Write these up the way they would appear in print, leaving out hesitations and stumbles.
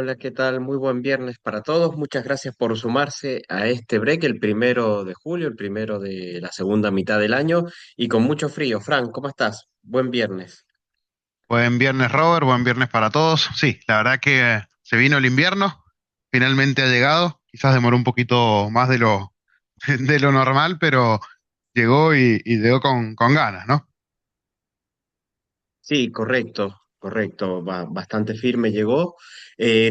Hola, ¿qué tal? Muy buen viernes para todos. Muchas gracias por sumarse a este break, el 1 de julio, el primero de la segunda mitad del año y con mucho frío. Frank, ¿cómo estás? Buen viernes. Buen viernes, Robert, buen viernes para todos. Sí, la verdad que se vino el invierno, finalmente ha llegado, quizás demoró un poquito más de lo normal, pero llegó y llegó con ganas, ¿no? Sí, correcto, correcto. Bastante firme llegó.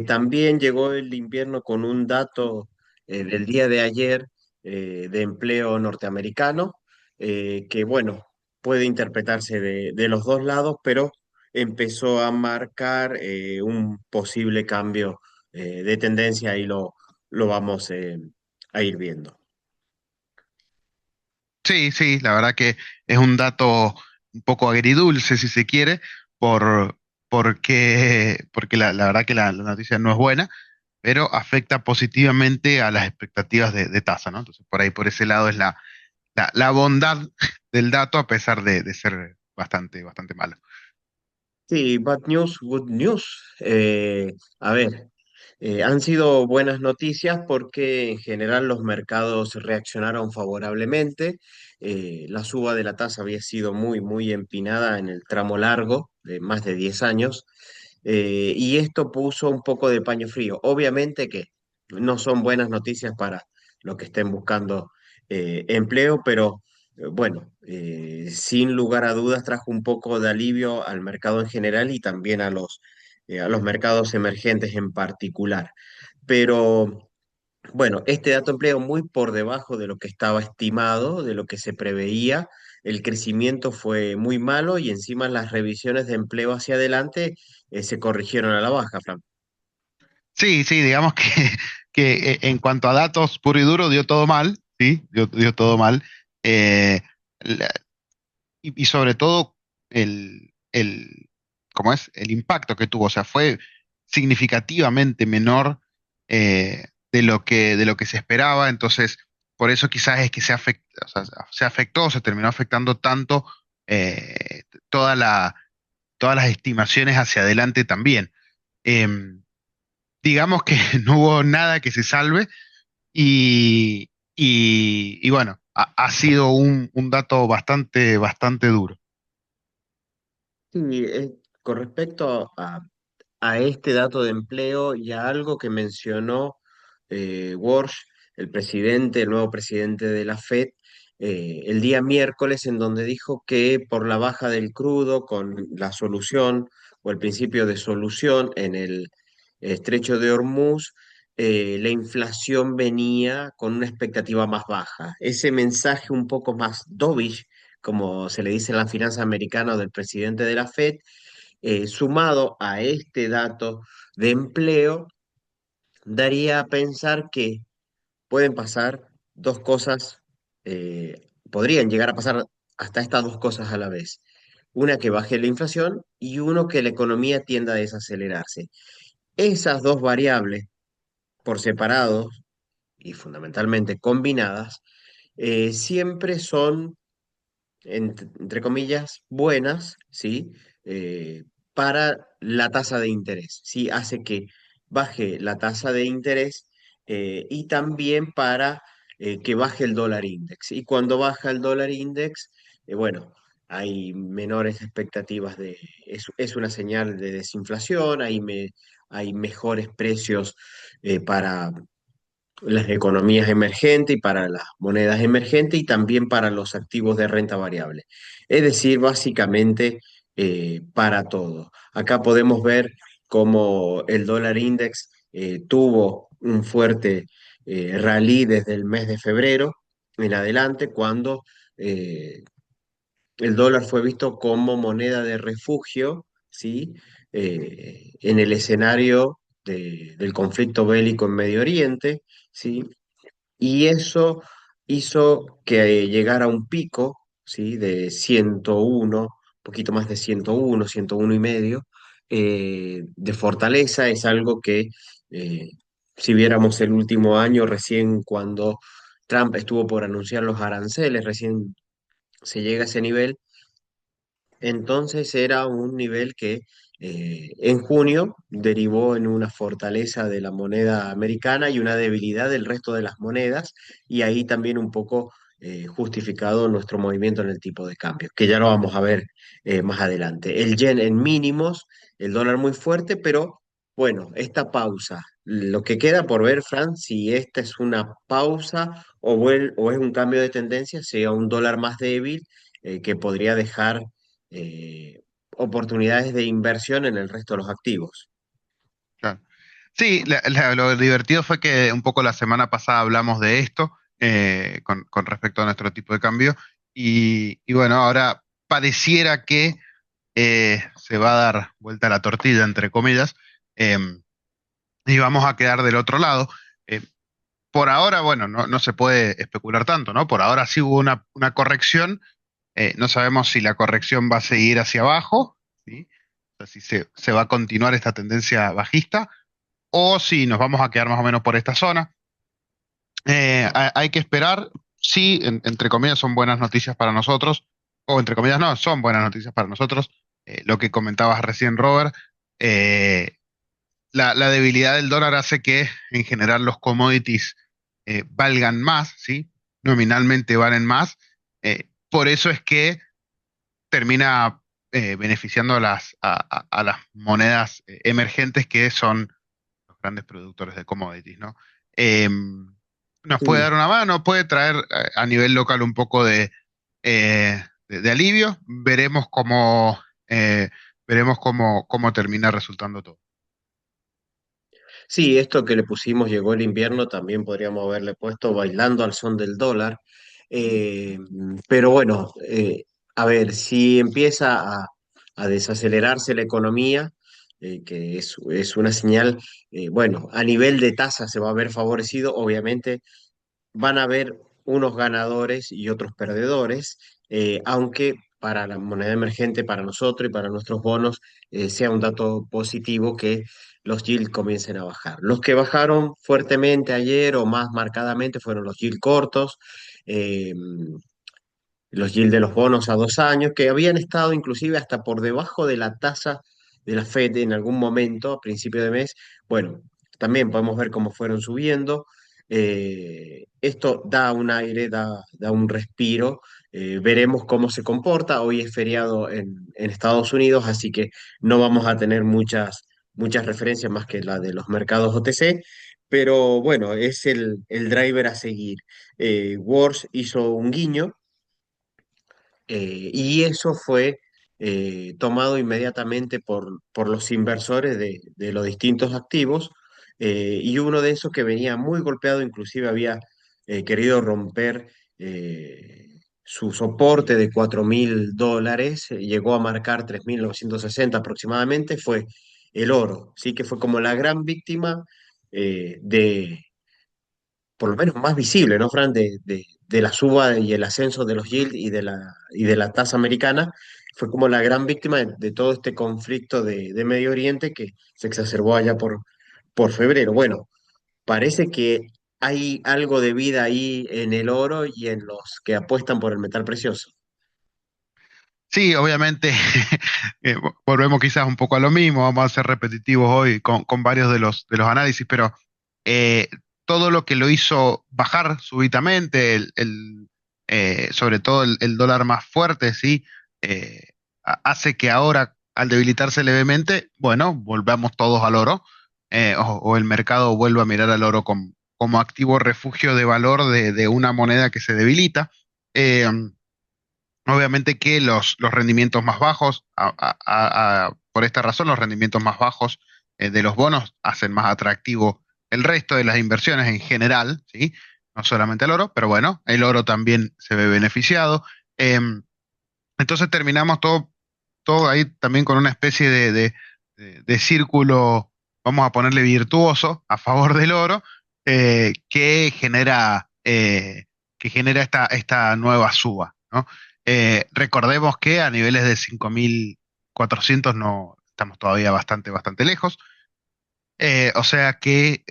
También llegó el invierno con un dato del día de ayer de empleo norteamericano, que bueno, puede interpretarse de los dos lados, pero empezó a marcar un posible cambio de tendencia y lo vamos a ir viendo. Sí, sí, la verdad que es un dato un poco agridulce, si se quiere, por, porque la verdad que la noticia no es buena, pero afecta positivamente a las expectativas de tasa, ¿no? Entonces, por ahí, por ese lado es la bondad del dato, a pesar de ser bastante malo. Sí, bad news, good news. A ver, han sido buenas noticias porque en general los mercados reaccionaron favorablemente. La suba de la tasa había sido muy empinada en el tramo largo de más de 10 años, y esto puso un poco de paño frío. Obviamente que no son buenas noticias para los que estén buscando empleo, pero bueno, sin lugar a dudas trajo un poco de alivio al mercado en general y también a los mercados emergentes en particular. Pero bueno, este dato de empleo muy por debajo de lo que estaba estimado, de lo que se preveía. El crecimiento fue muy malo y encima las revisiones de empleo hacia adelante se corrigieron a la baja, Fran. Sí, sí, digamos que, que en cuanto a datos puro y duro dio todo mal, sí, dio todo mal. Eh, la- y sobre todo el, ¿cómo es? El impacto que tuvo, o sea, fue significativamente menor de lo que se esperaba, entonces por eso quizás es que o sea, se afectó, se terminó afectando tanto toda todas las estimaciones hacia adelante también. Em, digamos que no hubo nada que se salve y bueno, ha sido un dato bastante duro. Sí, con respecto a este dato de empleo y a algo que mencionó Walsh, el nuevo presidente de la Fed, el día miércoles, en donde dijo que por la baja del crudo, con la solución o el principio de solución en el estrecho de Hormuz, la inflación venía con una expectativa más baja. Ese mensaje un poco más dovish, como se le dice en la finanza americana del presidente de la Fed, sumado a este dato de empleo, daría a pensar que pueden pasar dos cosas, podrían llegar a pasar hasta estas dos cosas a la vez. Una que baje la inflación y uno que la economía tienda a desacelerarse. Esas dos variables, por separado y fundamentalmente combinadas, siempre son entre comillas, buenas, ¿sí? Para la tasa de interés, ¿sí? Hace que baje la tasa de interés y también para que baje el dólar index. Y cuando baja el dólar index, bueno, hay menores expectativas es una señal de desinflación, hay mejores precios para las economías emergentes y para las monedas emergentes y también para los activos de renta variable. Es decir, básicamente para todo. Acá podemos ver cómo el dólar index tuvo un fuerte rally desde el mes de febrero en adelante, cuando eh, el dólar fue visto como moneda de refugio, ¿sí? En el escenario del conflicto bélico en Medio Oriente, ¿sí? Y eso hizo que llegara a un pico, ¿sí? De 101, un poquito más de 101, 101 y medio, de fortaleza. Es algo que, eh, si viéramos el último año, recién cuando Trump estuvo por anunciar los aranceles, recién se llega a ese nivel, entonces era un nivel que en junio derivó en una fortaleza de la moneda americana y una debilidad del resto de las monedas, y ahí también un poco justificado nuestro movimiento en el tipo de cambio, que ya lo vamos a ver más adelante. El yen en mínimos, el dólar muy fuerte, pero bueno, esta pausa. Lo que queda por ver, Fran, si esta es una pausa o es un cambio de tendencia, sea un dólar más débil que podría dejar oportunidades de inversión en el resto de los activos. Claro. Sí, lo divertido fue que un poco la semana pasada hablamos de esto con respecto a nuestro tipo de cambio y bueno, ahora pareciera que se va a dar vuelta a la tortilla, entre comillas, eh, y vamos a quedar del otro lado. Eh, por ahora, bueno, no se puede especular tanto, ¿no? Por ahora sí hubo una corrección, no sabemos si la corrección va a seguir hacia abajo, ¿sí? O sea, si se va a continuar esta tendencia bajista o si nos vamos a quedar más o menos por esta zona. Hay que esperar, sí, entre comillas son buenas noticias para nosotros, o entre comillas no, son buenas noticias para nosotros. Lo que comentabas recién, Robert, eh, la debilidad del dólar hace que en general los commodities valgan más, ¿sí? Nominalmente valen más. Por eso es que termina beneficiando a las monedas emergentes que son los grandes productores de commodities, ¿no? Nos puede Sí. dar una mano, puede traer a nivel local un poco de alivio. Veremos cómo termina resultando todo. Sí, esto que le pusimos llegó el invierno, también podríamos haberle puesto bailando al son del dólar. Eh, pero bueno, a ver, si empieza a desacelerarse la economía, que es una señal, bueno, a nivel de tasa se va a ver favorecido, obviamente van a haber unos ganadores y otros perdedores, aunque para la moneda emergente, para nosotros y para nuestros bonos, sea un dato positivo que los yields comiencen a bajar. Los que bajaron fuertemente ayer o más marcadamente fueron los yields cortos, eh, los yields de los bonos a 2 años, que habían estado inclusive hasta por debajo de la tasa de la Fed en algún momento, a principio de mes. Bueno, también podemos ver cómo fueron subiendo. Esto da un aire, da un respiro. Veremos cómo se comporta. Hoy es feriado en Estados Unidos, así que no vamos a tener muchas referencias más que la de los mercados OTC. Pero bueno, es el driver a seguir. Wars hizo un guiño y eso fue tomado inmediatamente por los inversores de los distintos activos, y uno de esos que venía muy golpeado, inclusive había querido romper su soporte de $4.000, llegó a marcar 3.960 aproximadamente, fue el oro, sí que fue como la gran víctima de por lo menos más visible, ¿no, Fran? De la suba y el ascenso de los yields y de la tasa americana, fue como la gran víctima de todo este conflicto de Medio Oriente que se exacerbó allá por febrero. Bueno, parece que hay algo de vida ahí en el oro y en los que apuestan por el metal precioso. Sí, obviamente, volvemos quizás un poco a lo mismo, vamos a ser repetitivos hoy con varios de los análisis, pero eh, todo lo que lo hizo bajar súbitamente, sobre todo el dólar más fuerte, ¿sí? Hace que ahora, al debilitarse levemente, bueno, volvamos todos al oro, o el mercado vuelva a mirar al oro como activo refugio de valor de una moneda que se debilita. Eh, Obviamente que los rendimientos más bajos, por esta razón, los rendimientos más bajos de los bonos hacen más atractivo el resto de las inversiones en general, ¿sí? No solamente el oro, pero bueno, el oro también se ve beneficiado. Entonces terminamos todo ahí también con una especie de círculo, vamos a ponerle virtuoso, a favor del oro, que genera esta nueva suba, ¿no? Recordemos que a niveles de 5.400 no estamos todavía bastante lejos, o sea que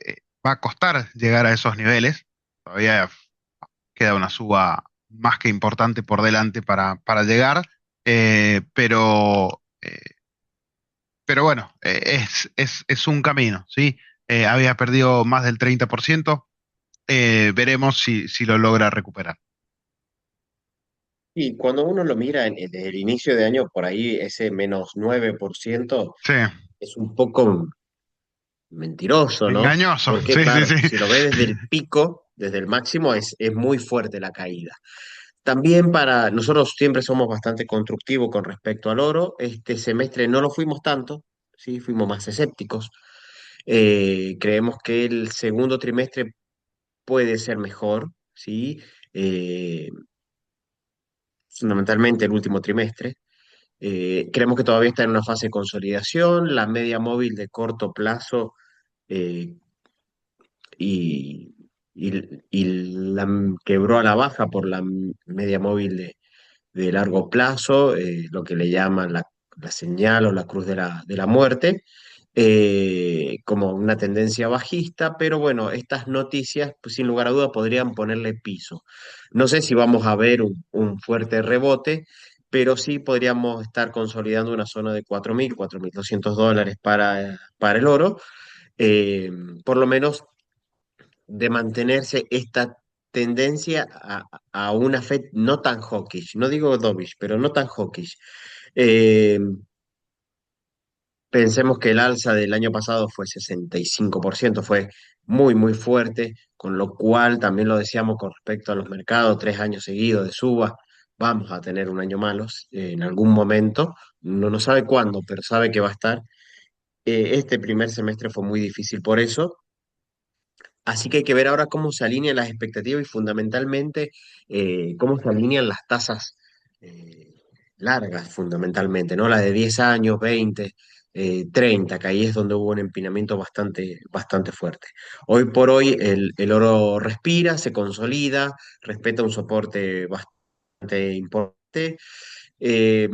va a costar llegar a esos niveles, todavía queda una suba más que importante por delante para llegar, pero pero bueno, es un camino, ¿sí? Había perdido más del 30%. Veremos si lo logra recuperar. Y cuando uno lo mira desde el inicio de año, por ahí ese -9% Sí, es un poco mentiroso, ¿no? engañoso, Porque sí, sí, claro, sí. si lo ve desde el pico, desde el máximo, es muy fuerte la caída. También para nosotros siempre somos bastante constructivos con respecto al oro. Este semestre no lo fuimos tanto, sí, fuimos más escépticos. Creemos que el segundo trimestre puede ser mejor, sí. Eh, Fundamentalmente el último trimestre. Creemos que todavía está en una fase de consolidación. La media móvil de corto plazo eh, y, y la quebró a la baja por la media móvil de largo plazo, lo que le llaman la señal o la cruz de la muerte, como una tendencia bajista, pero bueno, estas noticias, pues, sin lugar a dudas, podrían ponerle piso. No sé si vamos a ver un fuerte rebote, pero sí podríamos estar consolidando una zona de 4.000, 4.200 dólares para el oro, eh, por lo menos de mantenerse esta tendencia a una Fed no tan hawkish, no digo dovish, pero no tan hawkish. Eh, Pensemos que el alza del año pasado fue 65%, fue muy, muy fuerte, con lo cual también lo decíamos con respecto a los mercados, 3 años seguidos de suba, vamos a tener un año malos en algún momento, no sabe cuándo, pero sabe que va a estar. Este primer semestre fue muy difícil por eso. Así que hay que ver ahora cómo se alinean las expectativas y fundamentalmente cómo se alinean las tasas eh, largas, fundamentalmente, ¿no? Las de 10 años, 20, 30, que ahí es donde hubo un empinamiento bastante, bastante fuerte. Hoy por hoy el oro respira, se consolida, respeta un soporte bastante importante. Eh,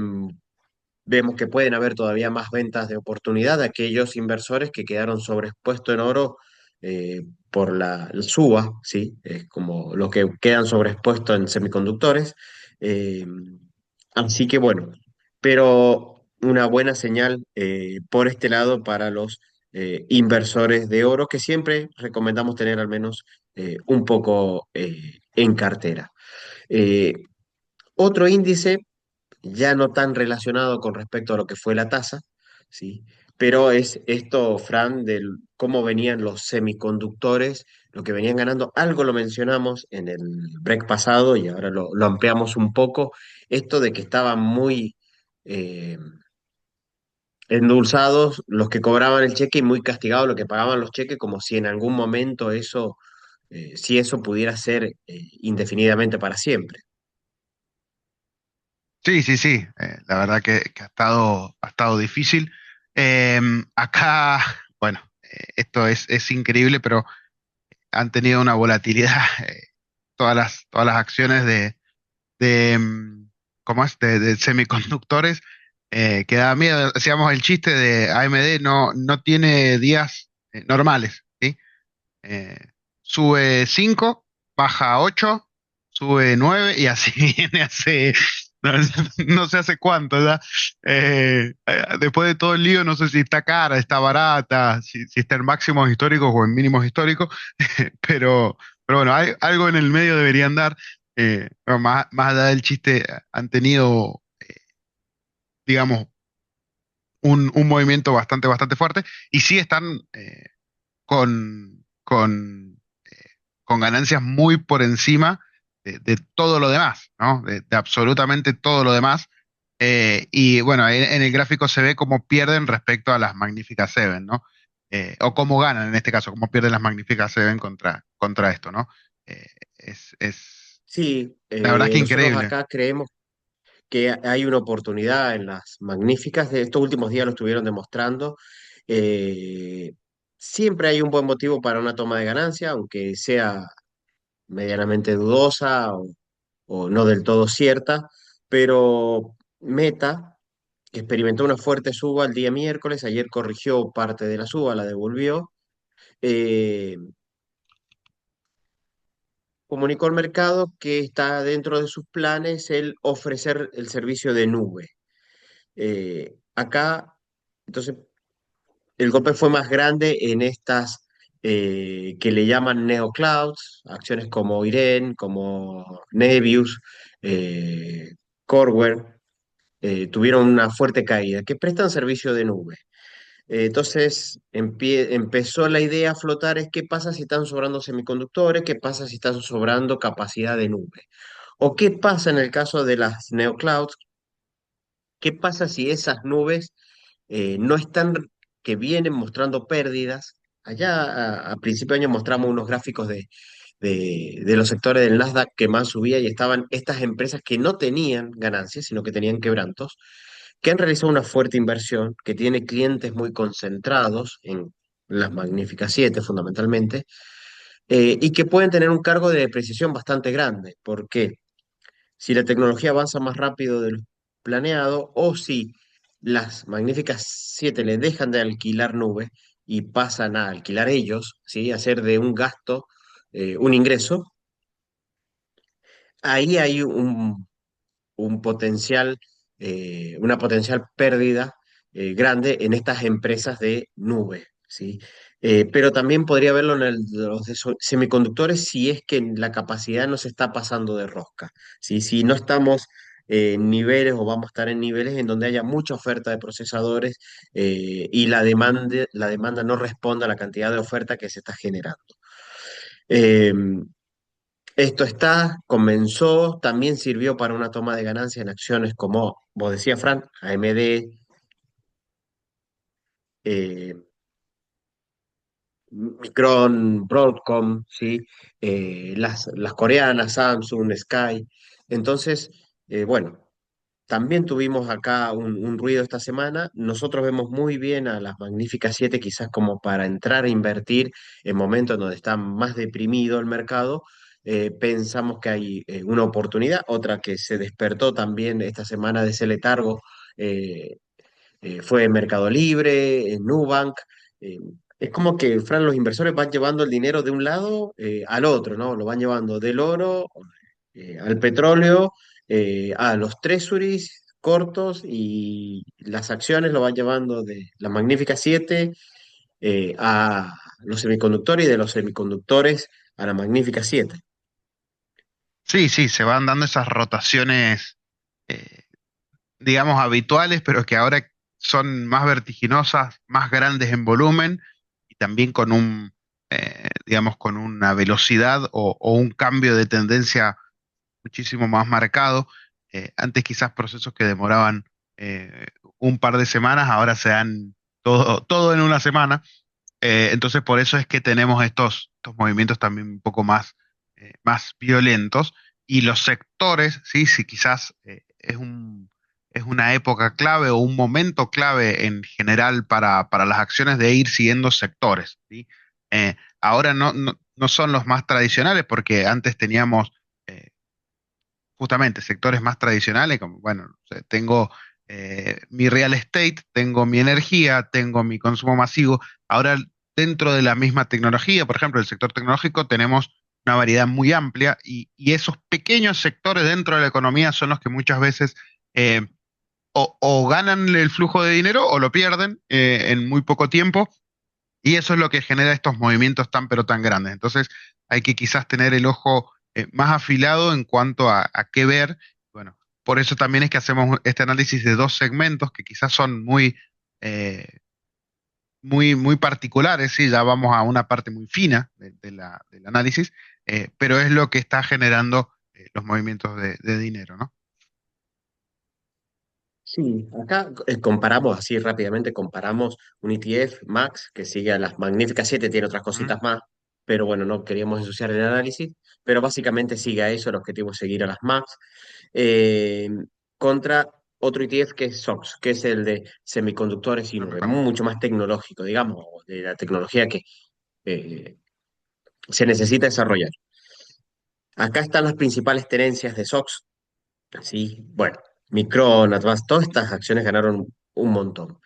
Vemos que pueden haber todavía más ventas de oportunidad de aquellos inversores que quedaron sobreexpuestos en oro por la suba, ¿sí? Es como los que quedan sobreexpuestos en semiconductores. Eh, Así que bueno, pero una buena señal por este lado para los inversores de oro, que siempre recomendamos tener al menos un poco en cartera. Eh, Otro índice ya no tan relacionado con respecto a lo que fue la tasa, ¿sí? Pero es esto, Fran, de cómo venían los semiconductores, lo que venían ganando, algo lo mencionamos en el break pasado y ahora lo ampliamos un poco, esto de que estaban muy eh, endulzados los que cobraban el cheque y muy castigados los que pagaban los cheques, como si en algún momento eso, si eso pudiera ser indefinidamente para siempre. Sí, sí, sí. La verdad que ha estado difícil. Acá, bueno, esto es increíble, pero han tenido una volatilidad todas las acciones ¿cómo es? De semiconductores, que da miedo. Hacíamos el chiste de AMD, no tiene días normales, ¿sí? Eh, Sube 5, baja 8, sube 9 y así viene hace, no, no sé hace cuánto, ¿ya? Después de todo el lío, no sé si está cara, está barata, si está en máximos históricos o en mínimos históricos, pero, pero bueno, algo en el medio deberían dar. Pero más allá del chiste, han tenido, digamos, un movimiento bastante fuerte y sí están con ganancias muy por encima de todo lo demás, ¿no? De absolutamente todo lo demás. Y bueno, en el gráfico se ve cómo pierden respecto a las Magníficas Seven, ¿no? O cómo ganan en este caso, cómo pierden las Magníficas Seven contra esto, ¿no? Eh, Sí, la verdad que nosotros increíble. acá creemos que hay una oportunidad en las magníficas, de estos últimos días lo estuvieron demostrando. Eh, Siempre hay un buen motivo para una toma de ganancia, aunque sea medianamente dudosa o no del todo cierta, pero Meta, que experimentó una fuerte suba el día miércoles, ayer corrigió parte de la suba, la devolvió. eh, Comunicó al mercado que está dentro de sus planes el ofrecer el servicio de nube. Acá, entonces, el golpe fue más grande en estas que le llaman neoclouds, acciones como Irene, como Nebius, eh, Coreware, tuvieron una fuerte caída, que prestan servicio de nube. Entonces empezó la idea a flotar es qué pasa si están sobrando semiconductores, qué pasa si están sobrando capacidad de nube. O qué pasa en el caso de las neoclouds, qué pasa si esas nubes no están, que vienen mostrando pérdidas. Allá a principio de año mostramos unos gráficos de los sectores del Nasdaq que más subía y estaban estas empresas que no tenían ganancias, sino que tenían quebrantos, que han realizado una fuerte inversión, que tiene clientes muy concentrados en las Magníficas Siete fundamentalmente, y que pueden tener un cargo de depreciación bastante grande. ¿Por qué? Si la tecnología avanza más rápido de lo planeado o si las Magníficas Siete le dejan de alquilar nube y pasan a alquilar ellos, ¿sí? A hacer de un gasto un ingreso, ahí hay un potencial, una potencial pérdida grande en estas empresas de nube, ¿sí? Pero también podría verlo en los de semiconductores si es que la capacidad no se está pasando de rosca, ¿sí? Si no estamos en niveles o vamos a estar en niveles en donde haya mucha oferta de procesadores y la demanda no responda a la cantidad de oferta que se está generando. Eh, Esto está, comenzó, también sirvió para una toma de ganancia en acciones como, vos decías, Fran, AMD, eh, Micron, Broadcom, ¿sí? Las coreanas, Samsung, Sky. Entonces, bueno, también tuvimos acá un ruido esta semana. Nosotros vemos muy bien a las Magníficas Siete, quizás como para entrar a invertir en momentos donde está más deprimido el mercado. Pensamos que hay una oportunidad, otra que se despertó también esta semana de ese letargo. eh, Fue Mercado Libre, Nubank. eh, es como que, Fran, los inversores van llevando el dinero de un lado al otro, ¿no? Lo van llevando del oro al petróleo, a los treasuries cortos y las acciones lo van llevando de la Magnífica Siete a los semiconductores y de los semiconductores a la Magnífica Siete. Sí, sí, se van dando esas rotaciones, eh, digamos, habituales, pero que ahora son más vertiginosas, más grandes en volumen y también con digamos, con una velocidad o un cambio de tendencia muchísimo más marcado. Antes quizás procesos que demoraban eh, un par de semanas, ahora se dan todo en una semana. Entonces por eso es que tenemos estos movimientos también un poco más violentos. Y los sectores, sí, sí, quizás es una época clave o un momento clave en general para las acciones de ir siguiendo sectores, ¿sí? Ahora no son los más tradicionales porque antes teníamos justamente sectores más tradicionales, como, bueno, o sea, tengo mi real estate, tengo mi energía, tengo mi consumo masivo. Ahora, dentro de la misma tecnología, por ejemplo, el sector tecnológico, tenemos una variedad muy amplia y esos pequeños sectores dentro de la economía son los que muchas veces eh, o ganan el flujo de dinero o lo pierden en muy poco tiempo. Y eso es lo que genera estos movimientos tan pero tan grandes. Entonces hay que quizás tener el ojo más afilado en cuanto a qué ver. Bueno, por eso también es que hacemos este análisis de dos segmentos que quizás son eh, muy particulares, ¿sí? Ya vamos a una parte muy fina del análisis, pero es lo que está generando los movimientos de dinero, ¿no? Sí, acá comparamos así rápidamente, comparamos un ETF Max que sigue a las Magníficas Siete, tiene otras Ujú. cositas más, pero bueno, no queríamos ensuciar el análisis, pero básicamente sigue a eso, el objetivo es seguir a las Max, eh, contra otro ETF que es SOX, que es el de semiconductores y nube, mucho más tecnológico, digamos, de la tecnología que eh, se necesita desarrollar. Acá están las principales tenencias de SOX, ¿sí? Bueno, Micron, Advance, todas estas acciones ganaron un montón.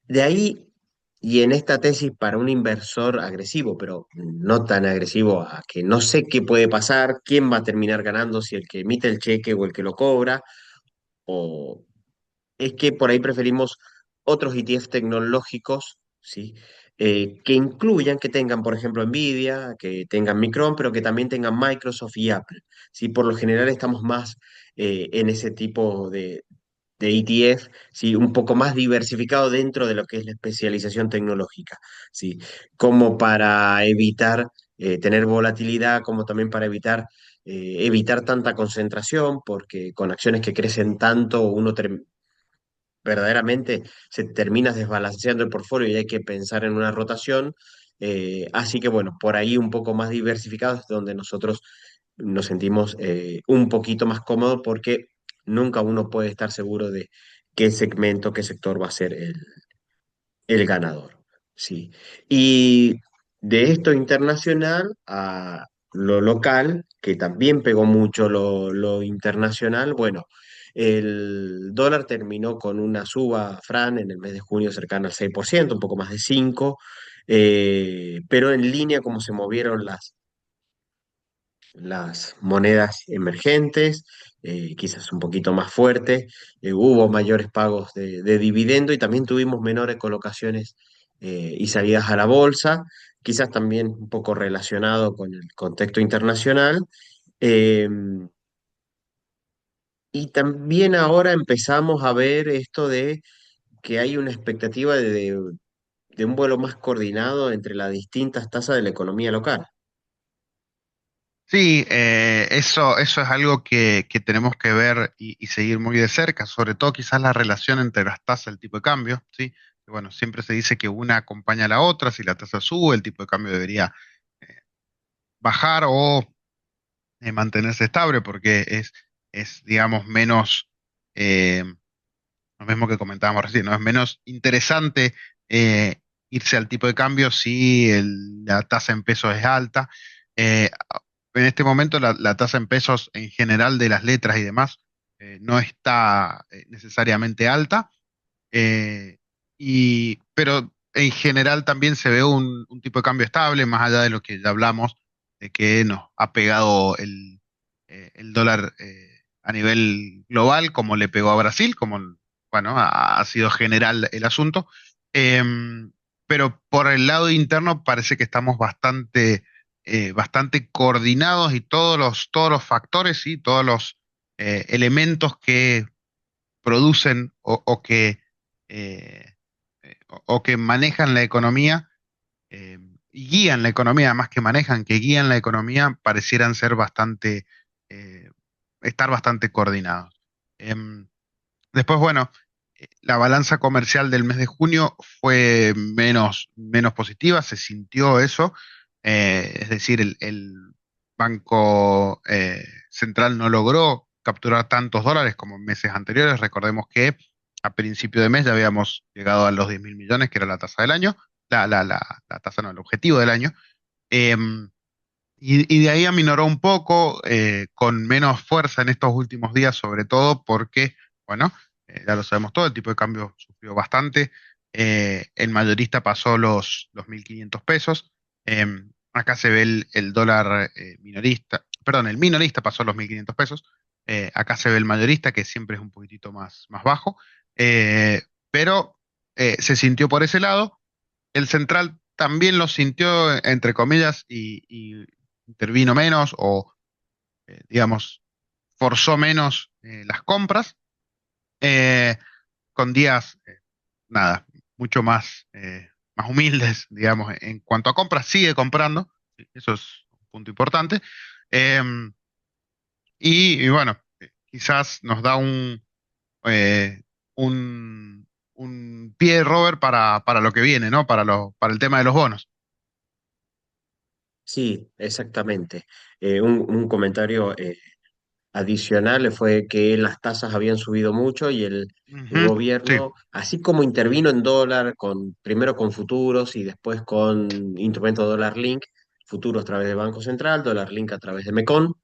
De ahí, y en esta tesis para un inversor agresivo, pero no tan agresivo a que no sé qué puede pasar, quién va a terminar ganando, si el que emite el cheque o el que lo cobra, o es que por ahí preferimos otros ETF tecnológicos ¿sí? Que incluyan, que tengan, por ejemplo, Nvidia, que tengan Micron, pero que también tengan Microsoft y Apple, ¿sí? Por lo general estamos más en ese tipo de ETF, ¿sí? Un poco más diversificado dentro de lo que es la especialización tecnológica, ¿sí? Como para evitar tener volatilidad, como también para evitar tanta concentración, porque con acciones que crecen tanto, verdaderamente se termina desbalanceando el portfolio y hay que pensar en una rotación. Así que bueno, por ahí un poco más diversificados es donde nosotros nos sentimos un poquito más cómodos porque nunca uno puede estar seguro de qué segmento, qué sector va a ser el ganador. Sí. Y de esto internacional a lo local, que también pegó mucho lo internacional, bueno, el dólar terminó con una suba, Fran, en el mes de junio cercana al 6%, un poco más de 5%, pero en línea como se movieron las monedas emergentes, quizás un poquito más fuerte, hubo mayores pagos de dividendo y también tuvimos menores colocaciones y salidas a la bolsa, quizás también un poco relacionado con el contexto internacional. eh, y también ahora empezamos a ver esto de que hay una expectativa de un vuelo más coordinado entre las distintas tasas de la economía local. Sí, eso es algo que tenemos que ver y seguir muy de cerca, sobre todo quizás la relación entre las tasas y el tipo de cambio, ¿sí? Que, bueno, siempre se dice que una acompaña a la otra, si la tasa sube, el tipo de cambio debería eh, bajar o mantenerse estable porque es digamos, menos, eh, lo mismo que comentábamos recién, ¿no? Es menos interesante eh, irse al tipo de cambio si la tasa en pesos es alta. Eh, en este momento la tasa en pesos en general de las letras y demás no está necesariamente alta, eh, pero en general también se ve un tipo de cambio estable, más allá de lo que ya hablamos, de que nos ha pegado el dólar a nivel global, como le pegó a Brasil, como bueno, ha sido general el asunto. Pero por el lado interno parece que estamos bastante coordinados y todos los factores y todos los elementos que producen eh, o que manejan la economía y guían la economía, más que manejan, que guían la economía, parecieran ser eh, estar bastante coordinados. Em, Después, bueno, la balanza comercial del mes de junio fue menos positiva, se sintió eso, es decir, el Banco Central no logró capturar tantos dólares como en meses anteriores. Recordemos que a principio de mes ya habíamos llegado a los 10 mil millones, que era la tasa del año, la tasa no, el objetivo del año. Em, y de ahí aminoró un poco, con menos fuerza en estos últimos días, sobre todo porque, bueno, ya lo sabemos todo, el tipo de cambio sufrió bastante. El mayorista pasó los 1.500 pesos. Acá se ve el dólar minorista, perdón, el minorista pasó los 1.500 pesos. Acá se ve el mayorista, que siempre es un poquitito más bajo. Pero se sintió por ese lado. El central también lo sintió, entre comillas, y intervino menos o, digamos, forzó menos las compras, eh, con días, nada, mucho más humildes, digamos, en cuanto a compras, sigue comprando, sí, eso es un punto importante. Eh, y bueno, quizás nos da eh, un pie, Robert, para lo que viene, ¿no? Para el tema de los bonos. Sí, exactamente. Un comentario adicional fue que las tasas habían subido mucho y el Ujú, sí, gobierno, así como intervino en dólar, primero con futuros y después con instrumento dólar link, futuros a través del Banco Central, dólar link a través de Mecon,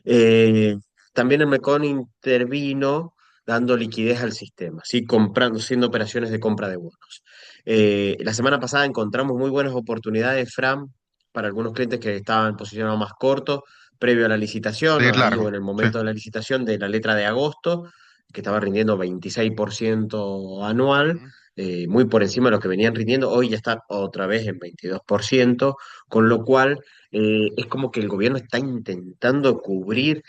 eh, también el Mecon intervino dando liquidez al sistema, ¿sí? Comprando, haciendo operaciones de compra de bonos. La semana pasada encontramos muy buenas oportunidades, Fram, para algunos clientes que estaban posicionados más cortos, previo a la licitación, o seguir ahí o largo, en el sí. momento de la licitación de la letra de agosto, que estaba rindiendo 26% anual. muy por encima de lo que venían rindiendo, hoy ya están otra vez en 22%, con lo cual es como que el gobierno está intentando cubrir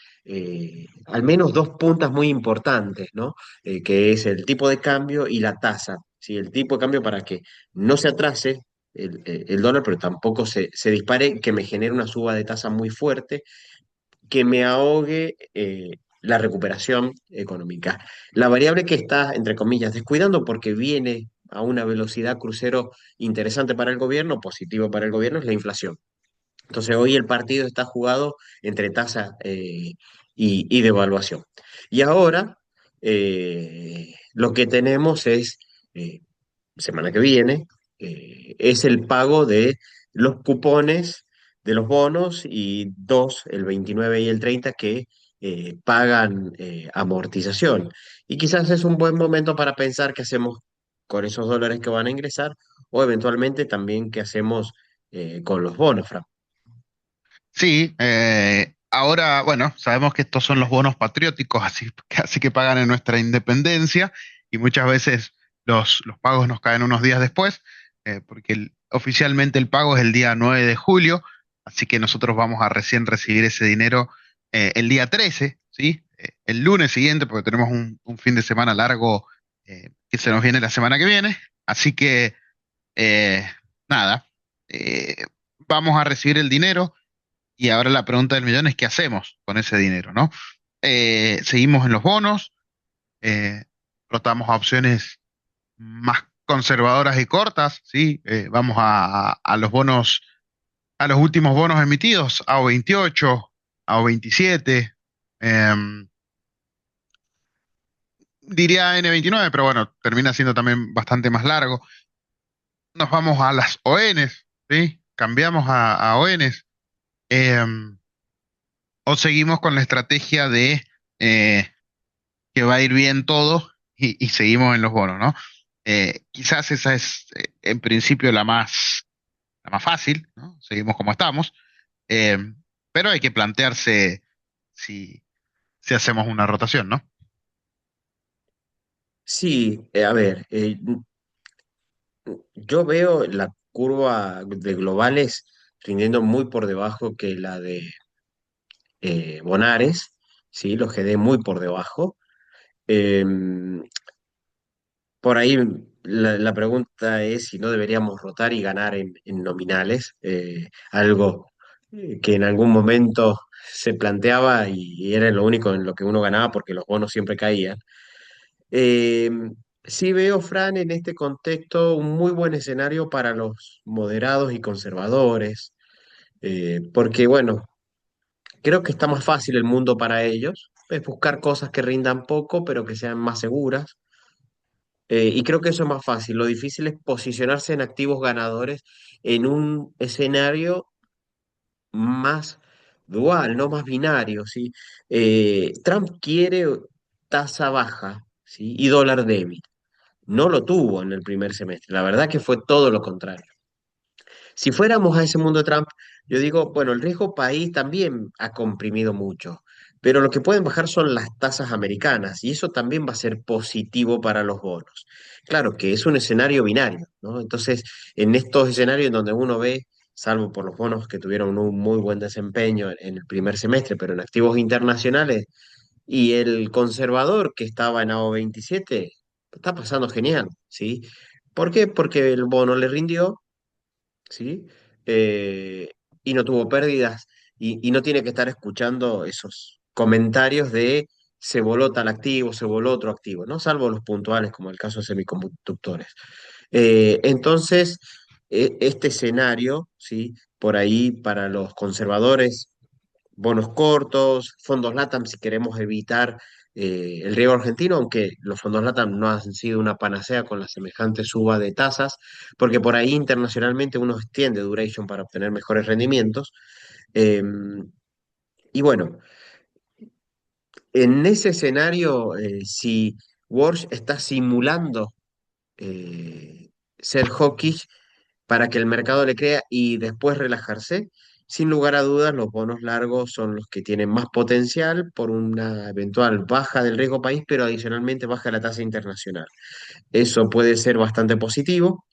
al menos dos puntas muy importantes, ¿no? Que es el tipo de cambio y la tasa. ¿Sí? El tipo de cambio para que no se atrase el dólar, pero tampoco se dispare, que me genere una suba de tasa muy fuerte que me ahogue la recuperación económica. La variable que está, entre comillas, descuidando porque viene a una velocidad crucero interesante para el gobierno, positivo para el gobierno, es la inflación. Entonces hoy el partido está jugado entre tasa y devaluación. Y ahora lo que tenemos es eh, semana que viene, es el pago de los cupones de los bonos y dos, el 29 y el 30, que pagan amortización. Y quizás es un buen momento para pensar qué hacemos con esos dólares que van a ingresar o eventualmente también qué hacemos con los bonos, Fran. Sí, ahora, bueno, sabemos que estos son los bonos patrióticos, así que pagan en nuestra independencia y muchas veces los pagos nos caen unos días después, porque oficialmente el pago es el día 9 de julio, así que nosotros vamos a recién recibir ese dinero el día 13, ¿sí? El lunes siguiente, porque tenemos un fin de semana largo que se nos viene la semana que viene, así que eh, nada, eh, vamos a recibir el dinero. Y ahora la pregunta del millón es ¿qué hacemos con ese dinero, ¿no? Seguimos en los bonos, eh, rotamos a opciones más conservadoras y cortas, ¿sí? Vamos a los bonos, a los últimos bonos emitidos, AO28, AO27, diría N29, pero bueno, termina siendo también bastante más largo. Nos vamos a las ONs, ¿sí? Cambiamos a ONs. O seguimos con la estrategia de que va a ir bien todo y seguimos en los bonos, ¿no? Quizás esa es en principio la más fácil, ¿no? Seguimos como estamos, eh, pero hay que plantearse si, si hacemos una rotación, ¿no? Sí, a ver, yo veo la curva de globales rindiendo muy por debajo que la de Bonares, ¿sí? Los GD muy por debajo. Eh, por ahí la pregunta es si no deberíamos rotar y ganar en nominales, algo que en algún momento se planteaba y era lo único en lo que uno ganaba porque los bonos siempre caían. Eh, sí veo, Fran, en este contexto un muy buen escenario para los moderados y conservadores, porque bueno, creo que está más fácil el mundo para ellos, es buscar cosas que rindan poco pero que sean más seguras. Y creo que eso es más fácil. Lo difícil es posicionarse en activos ganadores en un escenario más dual, no más binario, ¿sí? Trump quiere tasa baja, ¿sí? Y dólar débil. No lo tuvo en el primer semestre. La verdad que fue todo lo contrario. Si fuéramos a ese mundo de Trump, yo digo, bueno, el riesgo país también ha comprimido mucho, pero lo que pueden bajar son las tasas americanas y eso también va a ser positivo para los bonos. Claro que es un escenario binario, ¿no? Entonces, en estos escenarios en donde uno ve, salvo por los bonos que tuvieron un muy buen desempeño en el primer semestre, pero en activos internacionales, y el conservador que estaba en AO27, está pasando genial, ¿sí? ¿Por qué? Porque el bono le rindió, ¿sí? Eh, y no tuvo pérdidas y no tiene que estar escuchando esos comentarios de se voló tal activo, se voló otro activo, ¿no? Salvo los puntuales, como el caso de semiconductores. Entonces, este escenario, ¿sí? Por ahí para los conservadores bonos cortos, fondos LATAM si queremos evitar el riesgo argentino, aunque los fondos LATAM no han sido una panacea con la semejante suba de tasas, porque por ahí internacionalmente uno extiende duration para obtener mejores rendimientos. Eh, y bueno, en ese escenario, si Walsh está simulando ser hawkish para que el mercado le crea y después relajarse, sin lugar a dudas, los bonos largos son los que tienen más potencial por una eventual baja del riesgo país, pero adicionalmente baja la tasa internacional. Eso puede ser bastante positivo.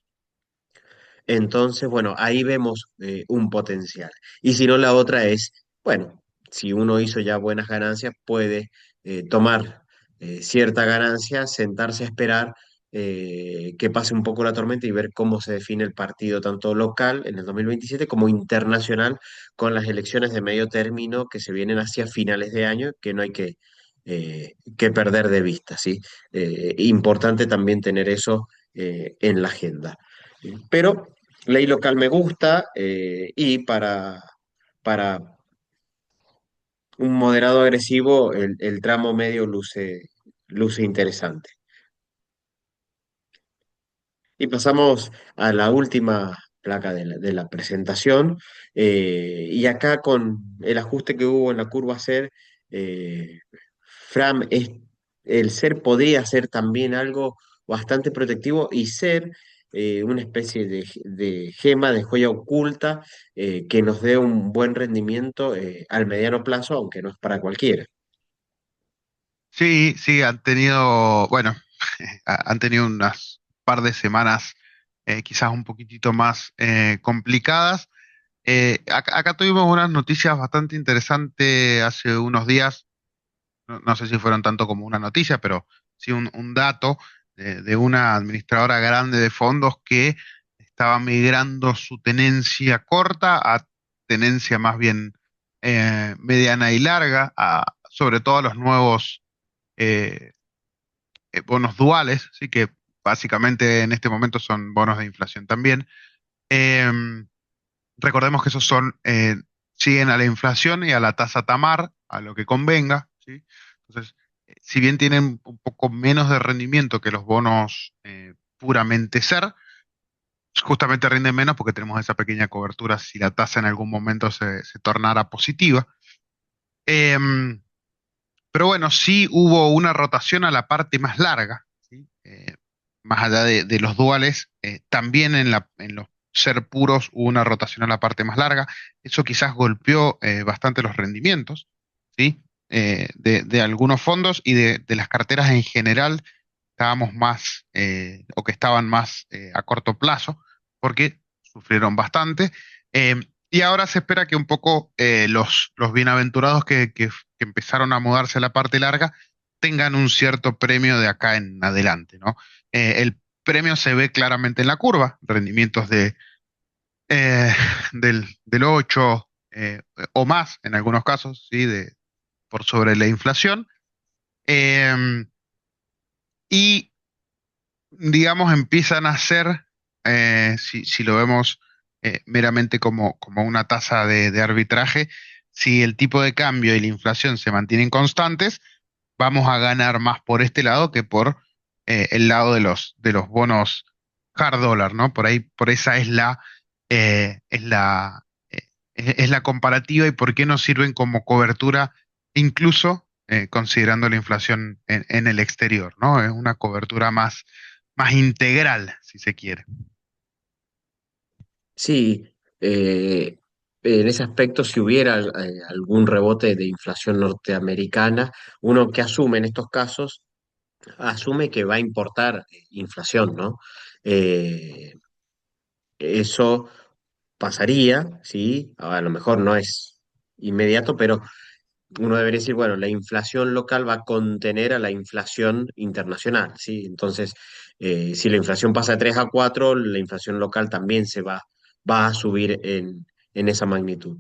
Entonces, bueno, ahí vemos un potencial. Y si no, la otra es, bueno, si uno hizo ya buenas ganancias, puede tomar cierta ganancia, sentarse a esperar que pase un poco la tormenta y ver cómo se define el partido, tanto local en el 2027 como internacional, con las elecciones de medio término que se vienen hacia finales de año, que no hay que perder de vista, ¿sí? Importante también tener eso en la agenda. Pero ley local me gusta y para un moderado agresivo el tramo medio luce interesante. Y pasamos a la última placa de la presentación. Y acá con el ajuste que hubo en la curva SER, Fram, el SER podría ser también algo bastante protectivo y ser una especie de gema, de joya oculta que nos dé un buen rendimiento al mediano plazo, aunque no es para cualquiera. Sí, sí, han tenido, bueno, han tenido unas par de semanas quizás un poquitito más complicadas. Acá tuvimos unas noticias bastante interesantes hace unos días, no sé si fueron tanto como una noticia, pero sí un dato de una administradora grande de fondos que estaba migrando su tenencia corta a tenencia más bien mediana y larga, sobre todo a los nuevos eh, bonos duales, sí que básicamente en este momento son bonos de inflación también. Em, Recordemos que esos son, siguen a la inflación y a la tasa Tamar, a lo que convenga, ¿sí? Entonces, si bien tienen un poco menos de rendimiento que los bonos puramente ser, justamente rinden menos porque tenemos esa pequeña cobertura si la tasa en algún momento se tornara positiva. Em, pero bueno, sí hubo una rotación a la parte más larga, ¿sí? Más allá de los duales, también en los ser puros hubo una rotación a la parte más larga. Eso quizás golpeó bastante los rendimientos, ¿sí? De algunos fondos y de las carteras en general estábamos más, o que estaban más a corto plazo, porque sufrieron bastante. Eh, y ahora se espera que un poco los bienaventurados que empezaron a mudarse a la parte larga tengan un cierto premio de acá en adelante, ¿no? El premio se ve claramente en la curva, rendimientos eh, del 8 o más en algunos casos, ¿sí? Por sobre la inflación. Eh, y digamos, empiezan a ser, si lo vemos meramente como una tasa de arbitraje, si el tipo de cambio y la inflación se mantienen constantes, vamos a ganar más por este lado que por el lado de los bonos hard dollar, ¿no? Por ahí, por esa es la comparativa y por qué nos sirven como cobertura, incluso considerando la inflación en el exterior, ¿no? Es una cobertura más integral, si se quiere. Sí, en ese aspecto, si hubiera algún rebote de inflación norteamericana, uno que asume en estos casos, asume que va a importar inflación, ¿no? Eh, Eso pasaría, ¿sí? A lo mejor no es inmediato, pero uno debería decir, bueno, la inflación local va a contener a la inflación internacional, ¿sí? Entonces, si la inflación pasa de 3 a 4, la inflación local también va a subir en esa magnitud.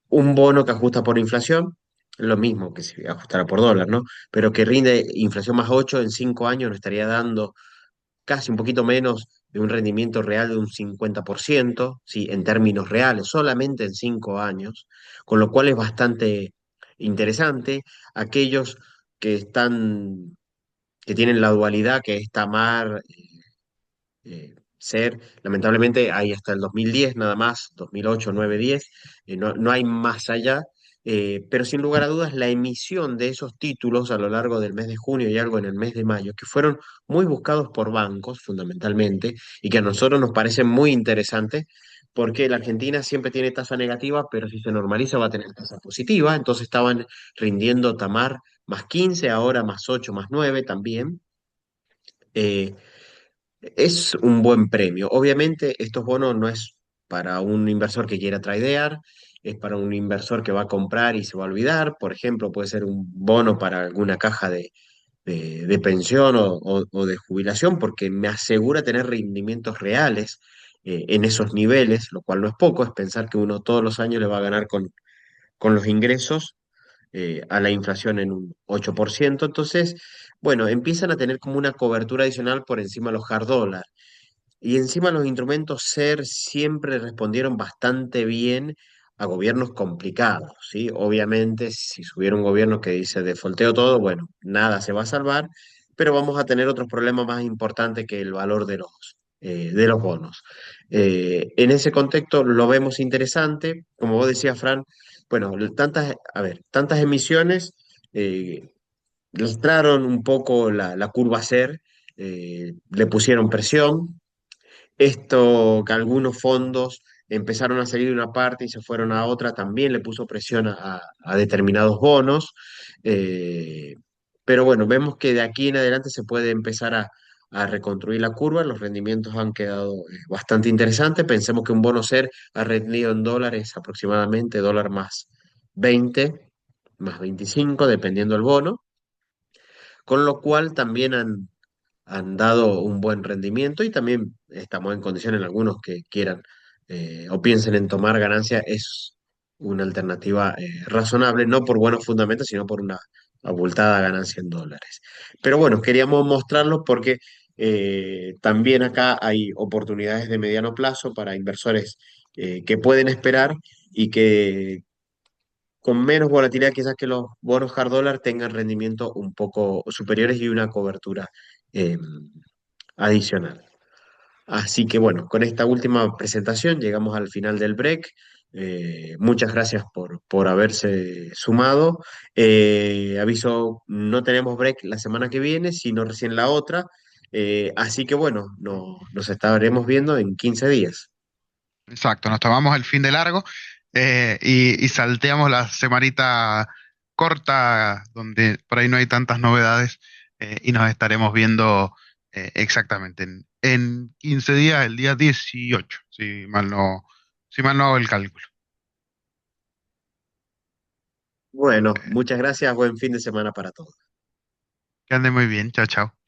Un bono que ajusta por inflación, lo mismo que si ajustara por dólar, ¿no? Pero que rinde inflación más 8 en 5 años, nos estaría dando casi un poquito menos de un rendimiento real de un 50%, ¿sí? En términos reales, solamente en 5 años, con lo cual es bastante interesante. Aquellos que que tienen la dualidad, que es Tamar, ser, lamentablemente hay hasta el 2010 nada más, 2008, 9, 10, no hay más allá, pero sin lugar a dudas la emisión de esos títulos a lo largo del mes de junio y algo en el mes de mayo, que fueron muy buscados por bancos fundamentalmente y que a nosotros nos parecen muy interesantes, porque la Argentina siempre tiene tasa negativa, pero si se normaliza va a tener tasa positiva, entonces estaban rindiendo Tamar más 15, ahora más 8, más 9 también. Eh, es un buen premio. Obviamente, estos bonos no es para un inversor que quiera tradear, es para un inversor que va a comprar y se va a olvidar. Por ejemplo, puede ser un bono para alguna caja de pensión o de jubilación, porque me asegura tener rendimientos reales en esos niveles, lo cual no es poco, es pensar que uno todos los años le va a ganar con los ingresos a la inflación en un 8%. Entonces, bueno, empiezan a tener como una cobertura adicional por encima de los hard dólar. Y encima los instrumentos SER siempre respondieron bastante bien a gobiernos complicados, ¿sí? Obviamente, si hubiera un gobierno que dice defolteo todo, bueno, nada se va a salvar, pero vamos a tener otros problemas más importantes que el valor de los bonos. En ese contexto lo vemos interesante, como vos decías, Fran, bueno, a ver, tantas emisiones lastraron un poco la curva SER, le pusieron presión. Esto que algunos fondos empezaron a salir de una parte y se fueron a otra, también le puso presión a determinados bonos. Eh, pero bueno, vemos que de aquí en adelante se puede empezar a reconstruir la curva. Los rendimientos han quedado bastante interesantes. Pensemos que un bono SER ha rendido en dólares aproximadamente dólar más 20, más 25, dependiendo del bono, con lo cual también han dado un buen rendimiento y también estamos en condiciones, algunos que quieran o piensen en tomar ganancia, es una alternativa razonable, no por buenos fundamentos, sino por una abultada ganancia en dólares. Pero bueno, queríamos mostrarlo porque también acá hay oportunidades de mediano plazo para inversores que pueden esperar y que con menos volatilidad quizás que los bonos hard dollar tengan rendimiento un poco superiores y una cobertura eh, adicional. Así que bueno, con esta última presentación llegamos al final del break. Muchas gracias por haberse sumado. Aviso, no tenemos break la semana que viene, sino recién la otra. Así que bueno, nos estaremos viendo en 15 días. Exacto, nos tomamos el fin de largo y salteamos la semanita corta donde por ahí no hay tantas novedades y nos estaremos viendo exactamente en 15 días, el día 18 si mal no hago el cálculo. Bueno, muchas gracias. Buen fin de semana para todos. Que ande muy bien, chao, chao.